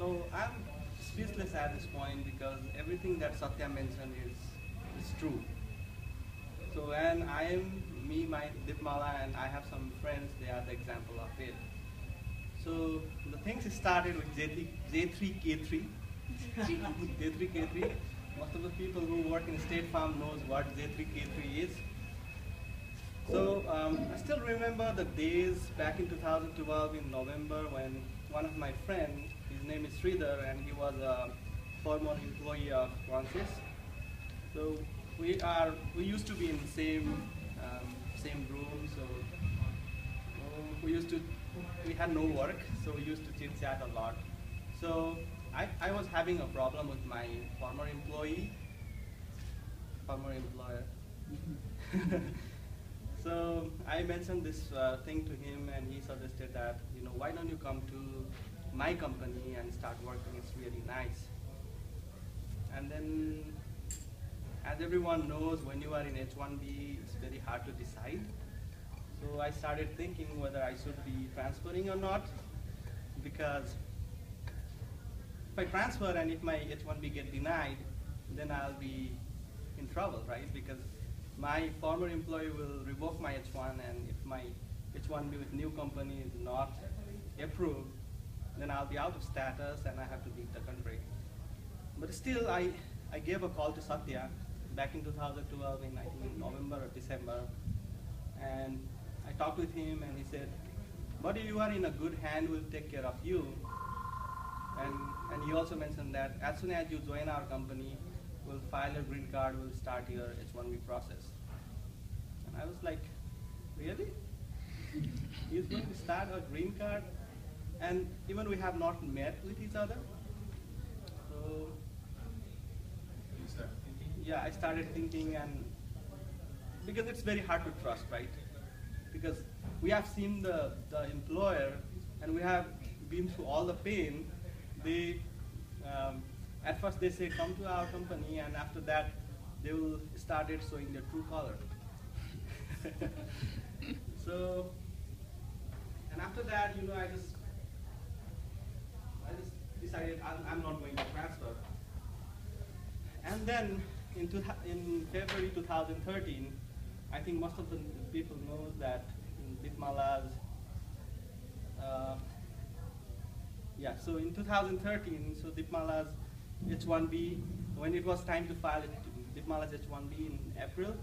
So I'm speechless at this point because everything that Satya mentioned is true. So and I am me, my Dipmala, and I have some friends. They are the example of it. So the things started with J3K3. J3K3. Most of the people who work in State Farm knows what J3K3 is. So I still remember the days back in 2012 in November when one of my friends, his name is Sridhar, and he was a former employee of Kronsys. So we used to be in the same room. So we had no work, so we used to chit chat a lot. So I was having a problem with my former employer. So I mentioned this thing to him, and he suggested that, why don't you come to my company and start working? It's really nice. And then, as everyone knows, when you are in H1B, it's very hard to decide. So I started thinking whether I should be transferring or not, because if I transfer and if my H1B get denied, then I'll be in trouble, right? Because my former employee will revoke my H1, and if my H1B with new company is not approved, then I'll be out of status and I have to leave the country. But still, I gave a call to Satya back in 2012 in, I think, November or December, and I talked with him, and he said, buddy, you are in a good hand, we'll take care of you. And he also mentioned that as soon as you join our company, we'll file a green card, we'll start your H1B process. And I was like, really? He's going to start a green card? And even we have not met with each other. So yeah, I started thinking, and because it's very hard to trust, right? Because we have seen the employer, and we have been through all the pain. They at first they say come to our company, and after that they will started showing their true color. So, and after that, I just decided I'm not going to transfer. And then in February 2013, I think most of the people know that in Dipmala's so in 2013, so Dipmala's H1B, when it was time to file Dipmala's H1B in April,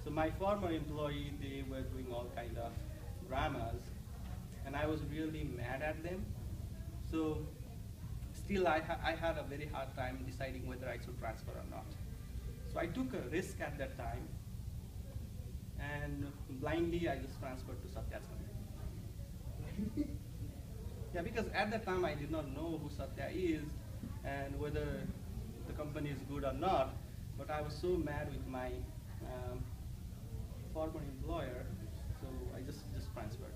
so my former employee, they were doing all kind of dramas, and I was really mad at them. So still I had a very hard time deciding whether I should transfer or not. So I took a risk at that time, and blindly I just transferred to Satya's company. Yeah, because at that time I did not know who Satya is and whether the company is good or not, but I was so mad with my former employer, so I just transferred.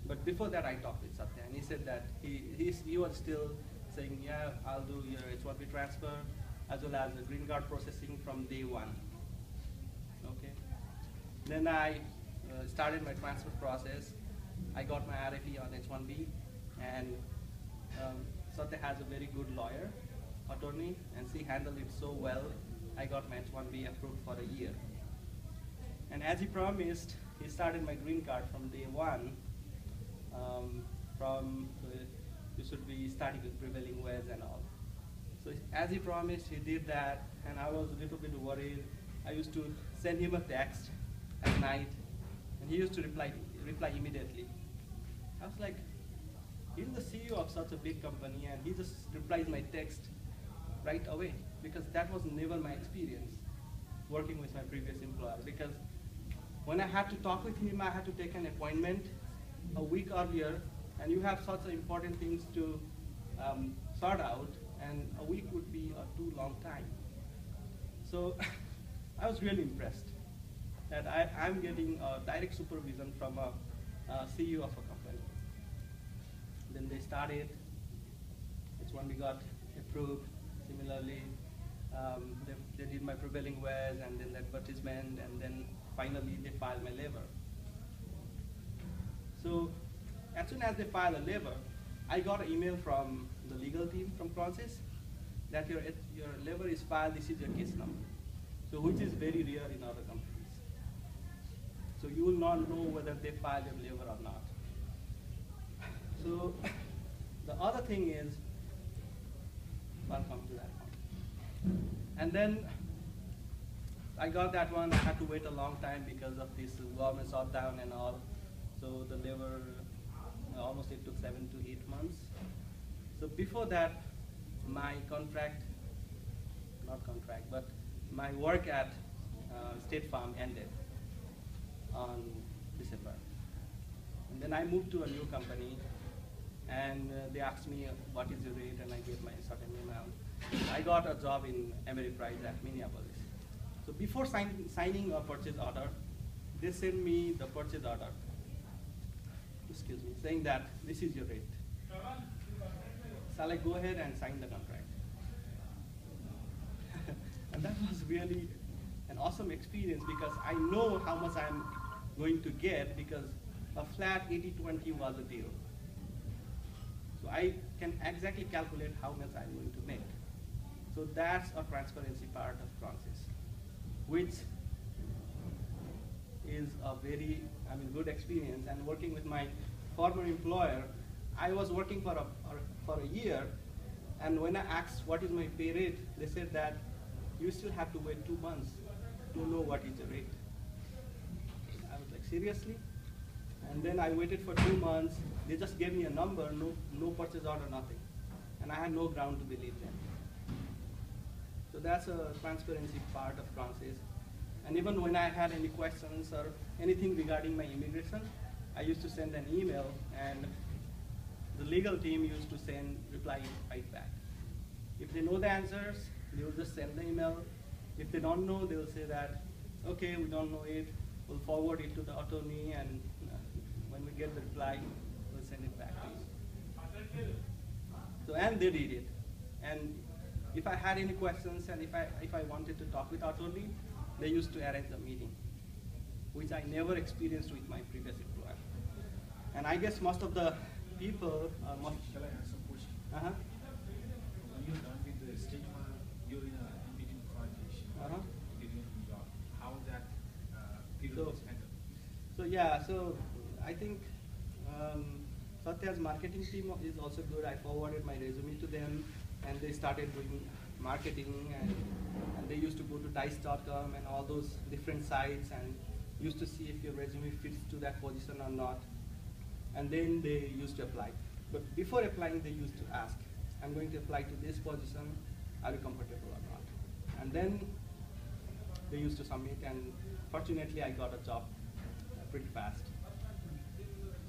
But before that I talked with Satya, and he said that he was still saying, yeah, I'll do your H1B transfer as well as the green card processing from day one. Okay. Then I started my transfer process. I got my RFE on H1B, and Satya has a very good lawyer, attorney, and she handled it so well. I got my H1B approved for a year. And as he promised, he started my green card from day one. You should be starting with prevailing wage and all. So as he promised, he did that, and I was a little bit worried. I used to send him a text at night, and he used to reply immediately. I was like, he's the CEO of such a big company, and he just replies my text right away, because that was never my experience working with my previous employer. Because when I had to talk with him, I had to take an appointment a week earlier, and you have such important things to sort out, and a week would be a too long time. So I was really impressed that I'm getting direct supervision from a CEO of a company. Then they started, H1B got approved. Similarly, they did my prevailing wage, and then the advertisement, and then finally they filed my labor. So as soon as they filed a labor, I got an email from the legal team from Kronsys that your labor is filed, this is your case number. So which is very rare in other companies. So you will not know whether they filed your labor or not. So the other thing is, I'll come to that one. And then I got that one. I had to wait a long time because of this government shutdown and all. So the labor, almost it took 7 to 8 months. So before that, my my work at State Farm ended on December. And then I moved to a new company, and they asked me what is your rate, and I gave my certain amount. I got a job in Ameriprise at Minneapolis. So before signing a purchase order, they sent me the purchase order, saying that this is your rate. So I go ahead and sign the contract. And that was really an awesome experience because I know how much I'm going to get because a flat 80-20 was a deal. So I can exactly calculate how much I'm going to make. So that's a transparency part of Kronsys, which is a very, good experience. And working with my former employer, I was working for a year, and when I asked what is my pay rate, they said that you still have to wait 2 months to know what is the rate. I was like, seriously? And then I waited for 2 months. They just gave me a number, no purchase order, nothing. And I had no ground to believe them. So that's a transparency part of Kronsys. And even when I had any questions or anything regarding my immigration, I used to send an email, and the legal team used to reply right back. If they know the answers, they will just send the email. If they don't know, they will say that, okay, we don't know it, we'll forward it to the attorney, and when we get the reply, we'll send it back to you. So, and they did it. And if I had any questions, and if I wanted to talk with attorney, they used to arrange a meeting, which I never experienced with my previous employer. And I guess most of the people are Shall I ask some question? When you're done with the state farm, you're in between projects, getting a new job. How that period is handled? So yeah, so I think Satya's marketing team is also good. I forwarded my resume to them, and they started doing marketing, and they used to go to dice.com and all those different sites and used to see if your resume fits to that position or not. And then they used to apply. But before applying, they used to ask, I'm going to apply to this position, are you comfortable or not? And then they used to submit, and fortunately I got a job pretty fast.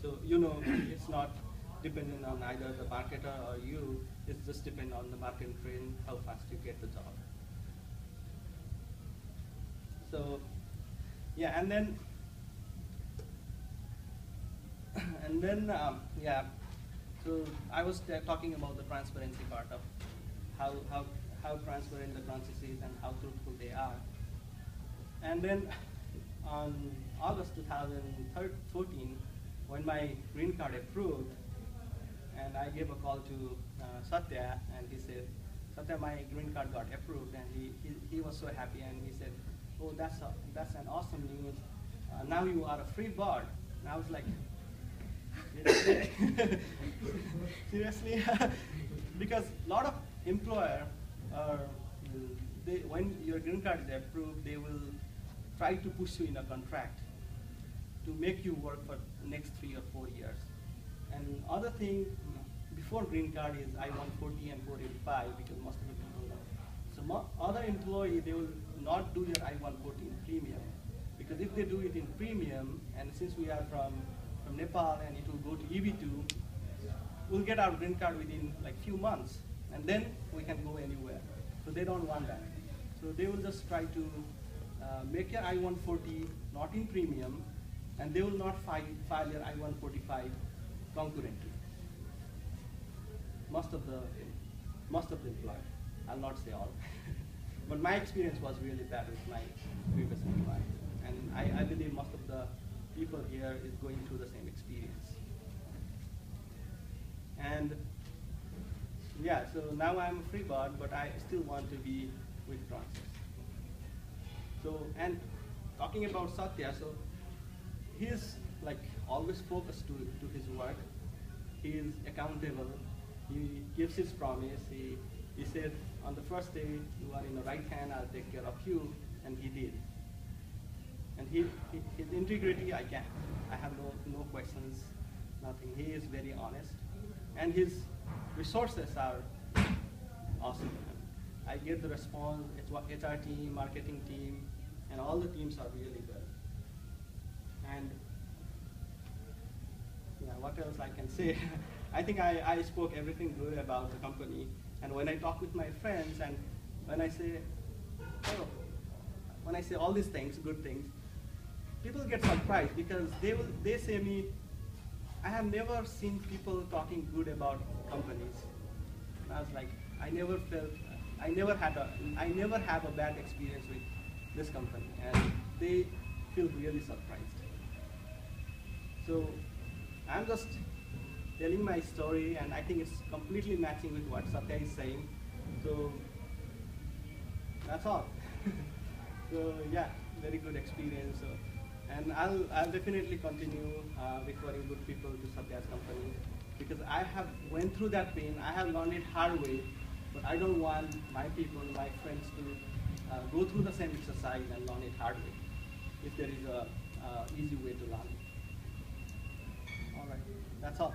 So, it's not dependent on either the marketer or you, it's just dependent on the market trend, how fast you get the job. So, yeah, and then, so I was talking about the transparency part of how transparent the Kronsys is and how truthful they are. And then on August 2014, when my green card approved, and I gave a call to Satya, and he said, Satya, my green card got approved, and he was so happy, and he said, oh, that's an awesome news. Now you are a free bird. And I was like, seriously? Because a lot of employer, when your green card is approved, they will try to push you in a contract to make you work for the next 3 or 4 years. And other thing, before green card is I-140 and 485, because most of the people know. So other employee, they will not do your I-140 in premium, because if they do it in premium, and since we are from Nepal and it will go to EB2, we'll get our green card within like few months, and then we can go anywhere. So they don't want that. So they will just try to make your I-140 not in premium, and they will not file your I-145 concurrently. Most of the employers, I'll not say all. But my experience was really bad with my previous employer. And I believe most of the people here is going through the same experience. And And yeah, so now I'm a free bird, but I still want to be with Kronsys. So, and talking about Satya, so he's like always focused to his work. He is accountable. He gives his promise. He said, on the first day, you are in the right hand, I'll take care of you, and he did. And his integrity, I have no questions, nothing. He is very honest. And his resources are awesome. I get the response, HR team, marketing team, and all the teams are really good. And yeah, what else I can say? I think I spoke everything good about the company. And when I talk with my friends, and when I say, oh, when I say all these things, good things, people get surprised because they say me, I have never seen people talking good about companies. And I was like, I never have a bad experience with this company, and they feel really surprised. So I'm just telling my story, and I think it's completely matching with what Satya is saying. So that's all. So yeah, very good experience. So, and I'll definitely continue referring good people to Satya's company, because I have went through that pain. I have learned it hard way, but I don't want my people, my friends to go through the same exercise and learn it hard way, if there is a easy way to learn it. All right, that's all.